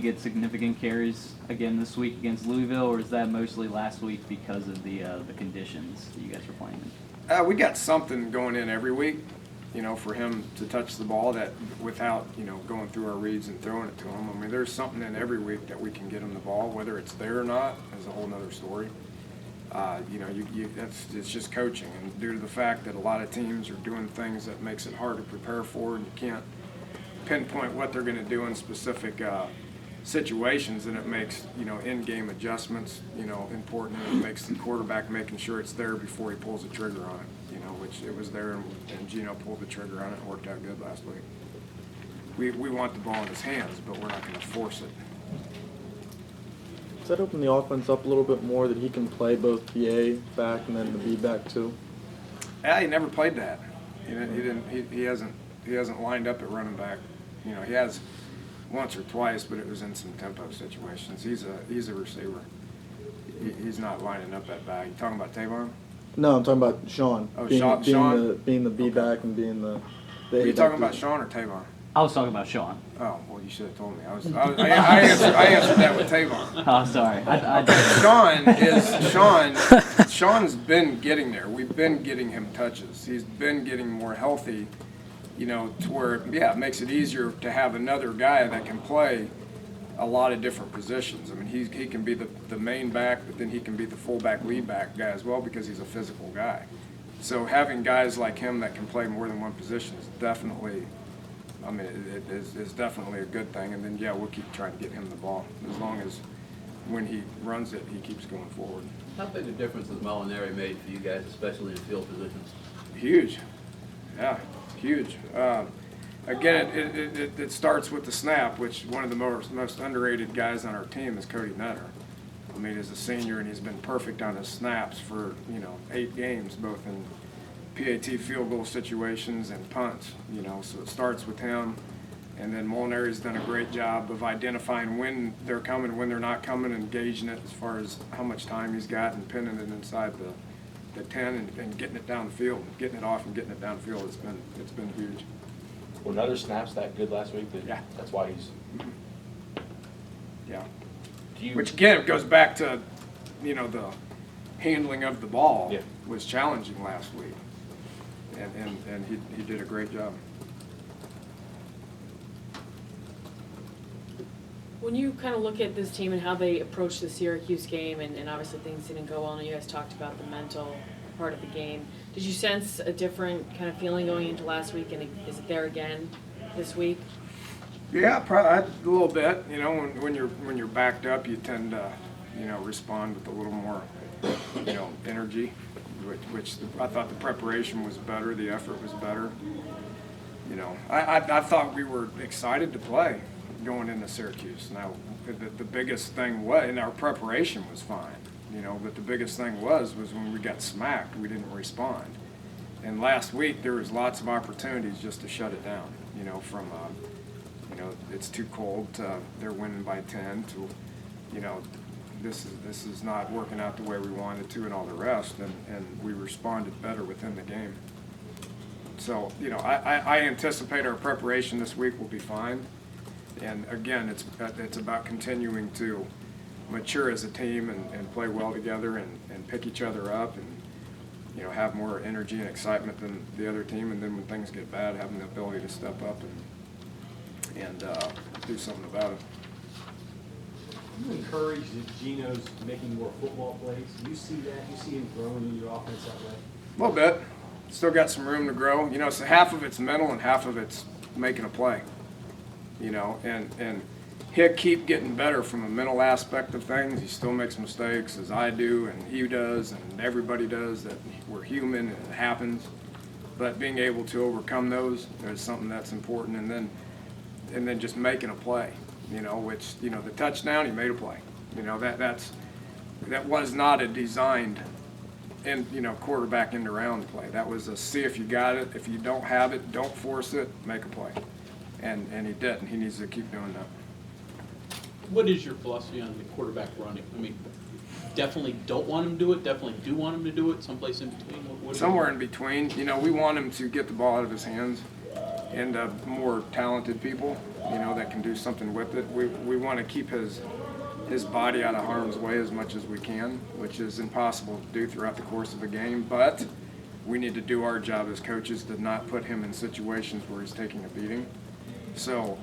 get significant carries again this week against Louisville, or is that mostly last week because of the conditions that you guys were playing in? We got something going in every week, for him to touch the ball that without, going through our reads and throwing it to him. I mean, there's something in every week that we can get him the ball. Whether it's there or not is a whole nother story. It's just coaching, and due to the fact that a lot of teams are doing things that makes it hard to prepare for, and you can't pinpoint what they're going to do in specific situations, and it makes in-game adjustments important, and it makes the quarterback making sure it's there before he pulls the trigger on it. Which it was there, and Gino pulled the trigger on it and worked out good last week. We want the ball in his hands, but we're not going to force it. Does that open the offense up a little bit more that he can play both the A back and then the B back too? Yeah, he never played that. He hasn't lined up at running back. He has once or twice, but it was in some tempo situations. He's a receiver. He's not lining up at back. You talking about Tavon? No, I'm talking about Sean. Oh, Sean? Being the B Okay. back and being the A. Are you talking about Sean or Tavon? I was talking about Sean. Oh, well, you should have told me. I answered that with Tavon. Oh, sorry. Sean's been getting there. We've been getting him touches. He's been getting more healthy, to where, it makes it easier to have another guy that can play a lot of different positions. I mean, he can be the main back, but then he can be the fullback, lead back guy as well because he's a physical guy. So having guys like him that can play more than one position is definitely, it is definitely a good thing. And then, we'll keep trying to get him the ball as long as when he runs it, he keeps going forward. How big a difference has Molinari made for you guys, especially in field positions? Huge. Yeah, huge. Again, it starts with the snap, which one of the most underrated guys on our team is Cody Nutter. I mean, he's a senior, and he's been perfect on his snaps for, 8 games, both in PAT field goal situations and punts, so it starts with him. And then Molinari's done a great job of identifying when they're coming, when they're not coming, and gauging it as far as how much time he's got and pinning it inside the 10 and getting it downfield, getting it off and getting it downfield. It's been huge. Were Nutter snaps that good last week? Yeah. That's why he's. Yeah. Do you, Which again goes back to, the handling of the ball Yeah. was challenging last week, and he did a great job. When you kind of look at this team and how they approached the Syracuse game, and obviously things didn't go well, and you guys talked about the mental part of the game, did you sense a different kind of feeling going into last week, and is it there again this week? Yeah, probably a little bit. When you're backed up, you tend to, respond with a little more, energy. Which I thought the preparation was better, the effort was better. I thought we were excited to play going into Syracuse. Now, the biggest thing was, and our preparation was fine, but the biggest thing was when we got smacked, we didn't respond. And last week, there was lots of opportunities just to shut it down, from, it's too cold to they're winning by 10 to, this is not working out the way we wanted to and all the rest, and we responded better within the game. So, I anticipate our preparation this week will be fine. And again, it's about continuing to mature as a team and play well together and pick each other up and, have more energy and excitement than the other team. And then when things get bad, having the ability to step up and do something about it. Are you encouraged that Gino's making more football plays? Do you see that? You see him growing in your offense that way? A little bit. Still got some room to grow. So half of it's mental and half of it's making a play. And he'll keep getting better from a mental aspect of things. He still makes mistakes, as I do, and he does, and everybody does. That we're human and it happens. But being able to overcome those is something that's important. And then just making a play, which the touchdown, he made a play. That was not a designed quarterback end around play. That was a see if you got it. If you don't have it, don't force it, make a play. And he did, and he needs to keep doing that. What is your philosophy on the quarterback running? I mean, definitely don't want him to do it, definitely do want him to do it, someplace in between? Somewhere in between. We want him to get the ball out of his hands and more talented people. that can do something with it. We want to keep his body out of harm's way as much as we can, which is impossible to do throughout the course of a game, but we need to do our job as coaches to not put him in situations where he's taking a beating. So,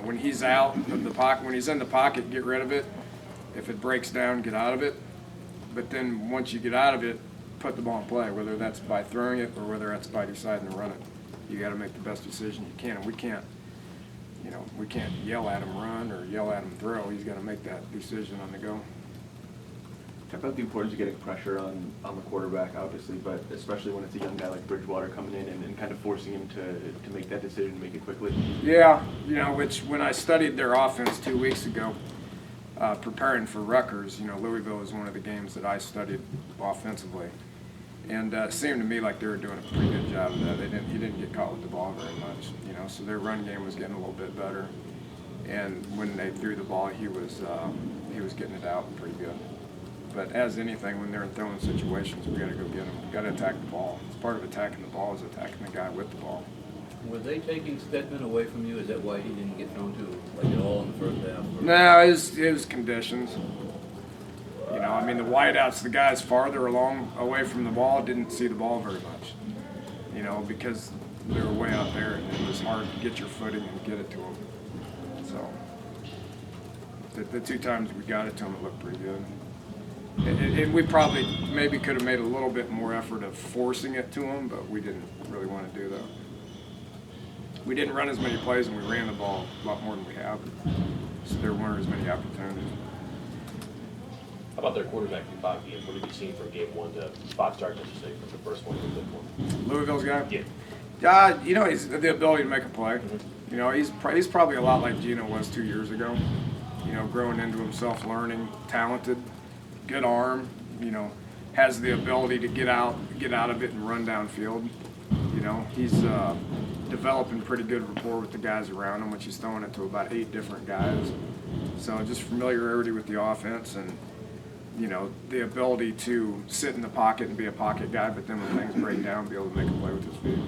when he's out of the pocket, when he's in the pocket, get rid of it. If it breaks down, get out of it. But then once you get out of it, put the ball in play, whether that's by throwing it or whether that's by deciding to run it. You got to make the best decision you can, and we can't yell at him run or yell at him throw. He's got to make that decision on the go. Talk about the importance of getting pressure on the quarterback, obviously, but especially when it's a young guy like Bridgewater coming in and kind of forcing him to make that decision, make it quickly. Yeah, which when I studied their offense 2 weeks ago, preparing for Rutgers, Louisville is one of the games that I studied offensively. And it seemed to me like they were doing a pretty good job of that. He didn't get caught with the ball very much, so their run game was getting a little bit better. And when they threw the ball, he was getting it out pretty good. But as anything, when they're in throwing situations, we got to go get them. We got to attack the ball. It's part of attacking the ball is attacking the guy with the ball. Were they taking Stedman away from you? Is that why he didn't get thrown to at all in the first half? No, it was conditions. The wideouts, the guys farther away from the ball didn't see the ball very much, because they were way out there and it was hard to get your footing and get it to them. So the 2 times we got it to them, it looked pretty good. And we probably maybe could have made a little bit more effort of forcing it to them, but we didn't really want to do that. We didn't run as many plays and we ran the ball a lot more than we have. So there weren't as many opportunities. How about their quarterback in 5 games? What have you seen from game 1 to 5 starts, I should say, from the first one to the fifth one? Louisville's guy? Yeah. He's the ability to make a play. He's probably a lot like Gino was 2 years ago. Growing into himself, learning, talented, good arm. Has the ability to get out of it and run downfield. He's developing pretty good rapport with the guys around him, which he's throwing it to about 8 different guys. So just familiarity with the offense and the ability to sit in the pocket and be a pocket guy, but then when things break down, be able to make a play with his feet.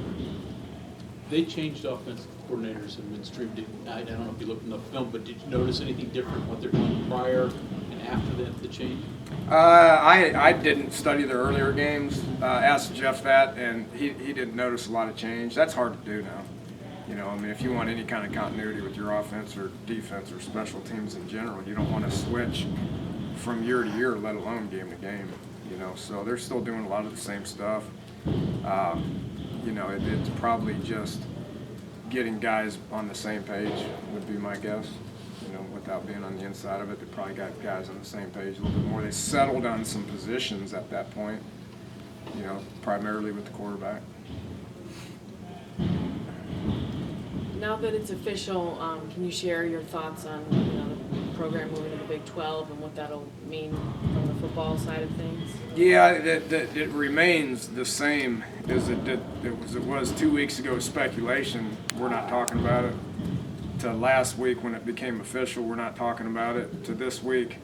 They changed offensive coordinators and midstream. I don't know if you looked in the film, but did you notice anything different what they're doing prior and after the change? I didn't study the earlier games. Asked Jeff that, and he didn't notice a lot of change. That's hard to do now. If you want any kind of continuity with your offense or defense or special teams in general, you don't want to switch from year to year, let alone game to game. So they're still doing a lot of the same stuff. It's probably just getting guys on the same page would be my guess. Without being on the inside of it, they probably got guys on the same page a little bit more. They settled on some positions at that point, primarily with the quarterback. Now that it's official, can you share your thoughts on the program moving to the Big 12 and what that'll mean from the football side of things? Yeah, it remains the same as it was 2 weeks ago. Speculation. We're not talking about it. To last week when it became official, we're not talking about it. To this week,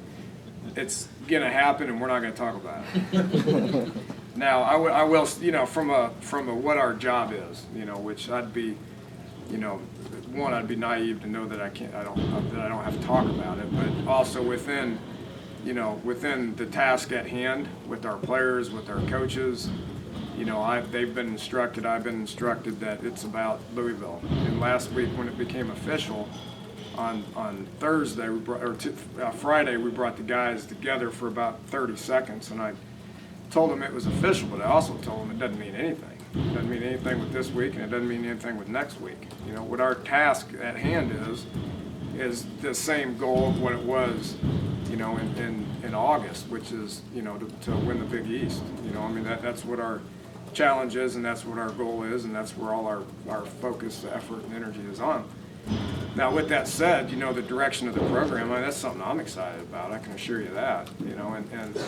it's gonna happen and we're not gonna talk about it. Now, I will, from a what our job is, which I'd be, one, I'd be naive to know that I don't have to talk about it, but also within the task at hand with our players, with our coaches, they've been instructed, I've been instructed that it's about Louisville. And last week when it became official, on Thursday, Friday, we brought the guys together for about 30 seconds, and I told them it was official, but I also told them it doesn't mean anything. It doesn't mean anything with this week, and it doesn't mean anything with next week. What our task at hand is the same goal of what it was, in August, which is, to win the Big East. That's what our challenge is, and that's what our goal is, and that's where all our focus, effort, and energy is on. Now, with that said, the direction of the program, that's something I'm excited about. I can assure you that. And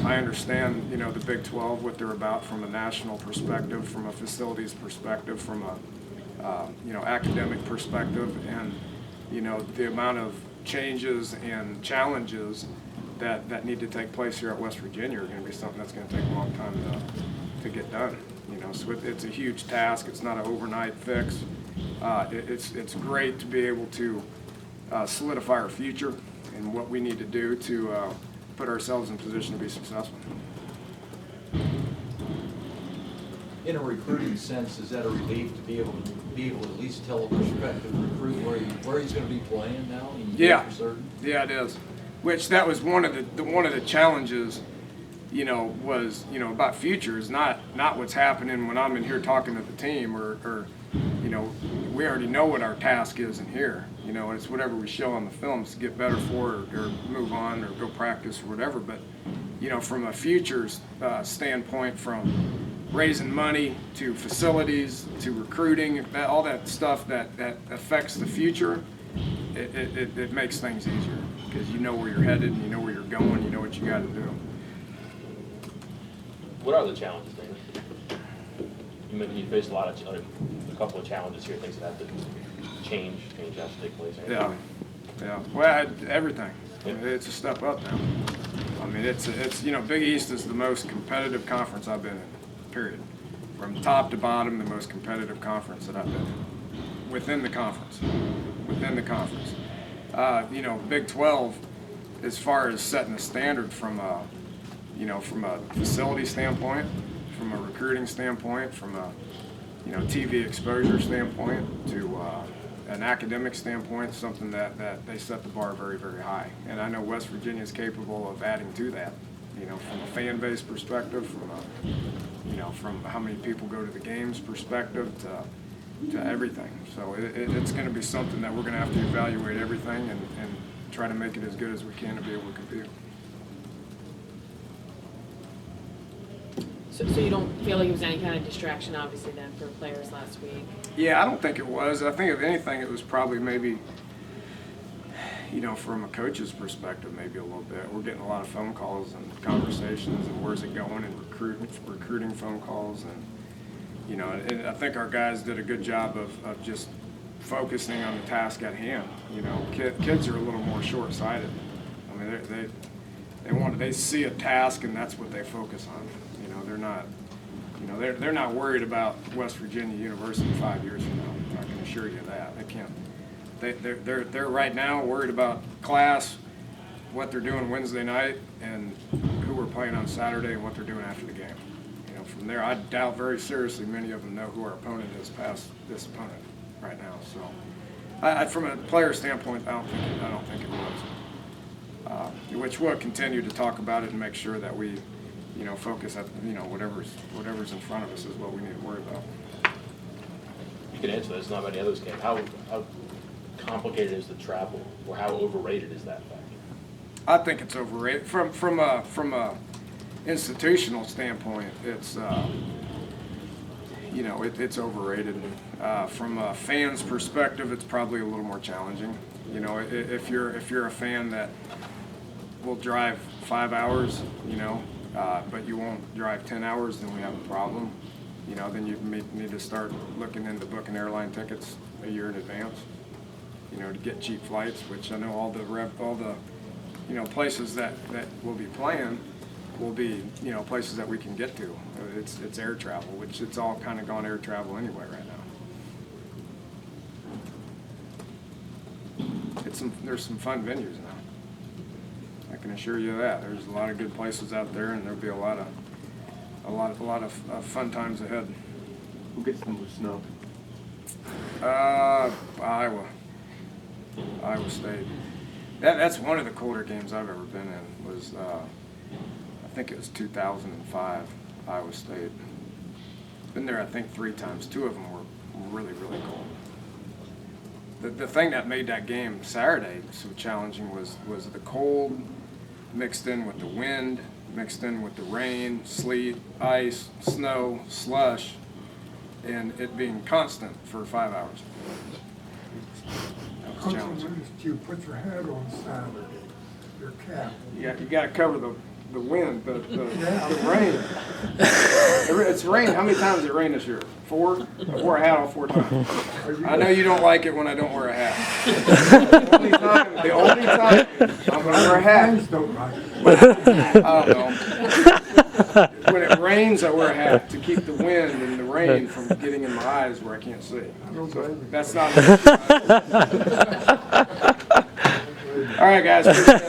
I understand, the Big 12, what they're about from a national perspective, from a facilities perspective, from a, academic perspective, and, the amount of changes and challenges that need to take place here at West Virginia are going to be something that's going to take a long time to get done. So it's a huge task. It's not an overnight fix. it's great to be able to solidify our future and what we need to do to put ourselves in position to be successful. In a recruiting sense, is that a relief to be able to at least tell a prospective recruit where he's going to be playing now? And you know Yeah, for certain? yeah, it is. Which that was one of the challenges, was about future is not what's happening when I'm in here talking to the team or we already know what our task is in here. It's whatever we show on the films to get better for or move on or go practice or whatever. But from a futures standpoint, from raising money to facilities to recruiting, all that stuff that affects the future, it makes things easier because you know where you're headed and you know where you're going, you know what you got to do. What are the challenges, Dana? You mentioned you faced a couple of challenges here, things that have to change have to take place. Yeah. Well, everything. It's a step up now. I mean, it's Big East is the most competitive conference I've been in, period. From top to bottom, the most competitive conference that I've been in. Within the conference. Big 12, as far as setting a standard from a facility standpoint, from a recruiting standpoint, from a TV exposure standpoint, to an academic standpoint, something that they set the bar very, very high. And I know West Virginia is capable of adding to that, from a fan base perspective, from how many people go to the games perspective to everything. So it's going to be something that we're going to have to evaluate everything and try to make it as good as we can to be able to compete. So you don't feel like it was any kind of distraction, obviously, then, for players last week? Yeah, I don't think it was. I think if anything, it was probably maybe, from a coach's perspective, maybe a little bit. We're getting a lot of phone calls and conversations and where's it going and recruiting phone calls. And, and I think our guys did a good job of just focusing on the task at hand. Kids are a little more short-sighted. I mean, they see a task and that's what they focus on. They're not worried about West Virginia University 5 years from now. I can assure you that. They can't. They're right now worried about class, what they're doing Wednesday night, and who we're playing on Saturday and what they're doing after the game. From there, I doubt very seriously many of them know who our opponent is past this opponent right now. So, from a player standpoint, I don't think it was. Which we'll continue to talk about it and make sure that we focus at, whatever's in front of us is what we need to worry about. You can answer that. It's not many others can. How complicated is the travel, or how overrated is that factor? I think it's overrated. From a institutional standpoint, it's it's overrated. From a fan's perspective, it's probably a little more challenging. If you're a fan that will drive 5 hours, but you won't drive 10 hours, then we have a problem. Then you need to start looking into booking airline tickets a year in advance, to get cheap flights, which I know all the places that we'll be playing will be, places that we can get to. It's air travel, which it's all kind of gone air travel anyway right now. There's some fun venues now. I can assure you that. There's a lot of good places out there, and there'll be a lot of fun times ahead. Who gets the most snow? Iowa State. That's one of the colder games I've ever been in. Was I think it was 2005, Iowa State. Been there I think 3 times. 2 of them were really, really cold. The thing that made that game Saturday so challenging was the cold mixed in with the wind, mixed in with the rain, sleet, ice, snow, slush, and it being constant for 5 hours. That was Coach, challenging. when you put your hat on Saturday, your cap? You got to cover the wind, the rain. It's rained. How many times has it rained this year? 4? I wore a hat all 4 times. I know you don't like it when I don't wear a hat. The only time I'm going to wear a hat. Fans don't like it. I don't know. When it rains, I wear a hat to keep the wind and the rain from getting in my eyes where I can't see. So that's not. All right, guys. Appreciate it.